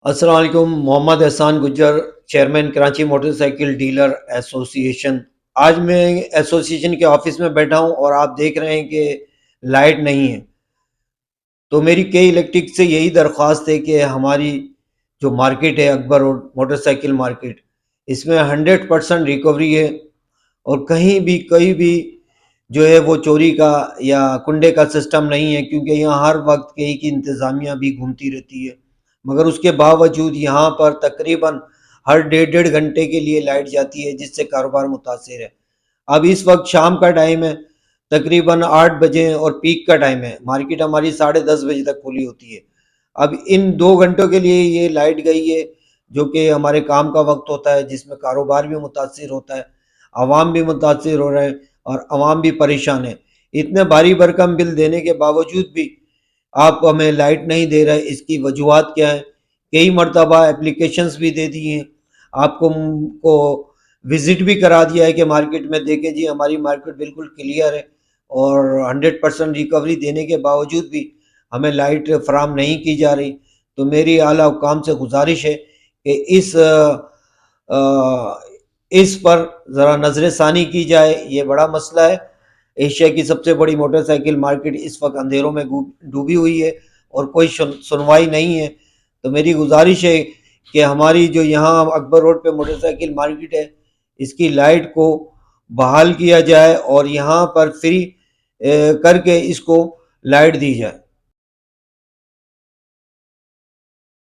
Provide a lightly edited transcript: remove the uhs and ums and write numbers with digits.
السلام علیکم. Muhammad Ehsan Gujjar, chairman Karachi motorcycle dealer association. آج میں ایسوسی ایشن کے آفس میں بیٹھا ہوں اور آپ دیکھ رہے ہیں کہ لائٹ نہیں ہے. تو میری کئی الیکٹرک سے یہی درخواست ہے کہ ہماری جو مارکیٹ ہے اکبر روڈ موٹر سائیکل مارکیٹ، اس میں 100% ریکوری ہے، اور کہیں بھی کوئی بھی جو ہے وہ چوری کا یا کنڈے کا سسٹم نہیں ہے، کیونکہ یہاں ہر وقت کئی کی انتظامیہ بھی گھومتی رہتی ہے. مگر اس کے باوجود یہاں پر تقریباً ہر 1.5 گھنٹے کے لیے لائٹ جاتی ہے، جس سے کاروبار متاثر ہے. اب اس وقت شام کا ٹائم ہے، تقریباً 8 بجے، اور پیک کا ٹائم ہے. مارکیٹ ہماری 10:30 بجے تک کھلی ہوتی ہے. اب ان 2 گھنٹوں کے لیے یہ لائٹ گئی ہے، جو کہ ہمارے کام کا وقت ہوتا ہے، جس میں کاروبار بھی متاثر ہوتا ہے، عوام بھی متاثر ہو رہے ہیں، اور عوام بھی پریشان ہے. اتنے بھاری بھرکم بل دینے کے باوجود بھی آپ ہمیں لائٹ نہیں دے رہے. اس کی وجوہات کیا ہیں؟ کئی مرتبہ اپلیکیشنز بھی دے دی ہیں، آپ کو وزٹ بھی کرا دیا ہے کہ مارکیٹ میں دیکھیں جی ہماری مارکیٹ بالکل کلیئر ہے، اور 100% ریکوری دینے کے باوجود بھی ہمیں لائٹ فراہم نہیں کی جا رہی. تو میری اعلیٰ حکام سے گزارش ہے کہ اس پر ذرا نظر ثانی کی جائے. یہ بڑا مسئلہ ہے. ایشیا کی سب سے بڑی موٹر سائیکل مارکیٹ اس وقت اندھیروں میں ڈوبی ہوئی ہے، اور کوئی سنوائی نہیں ہے. تو میری گزارش ہے کہ ہماری جو یہاں اکبر روڈ پہ موٹر سائیکل مارکیٹ ہے، اس کی لائٹ کو بحال کیا جائے، اور یہاں پر فری کر کے اس کو لائٹ دی جائے.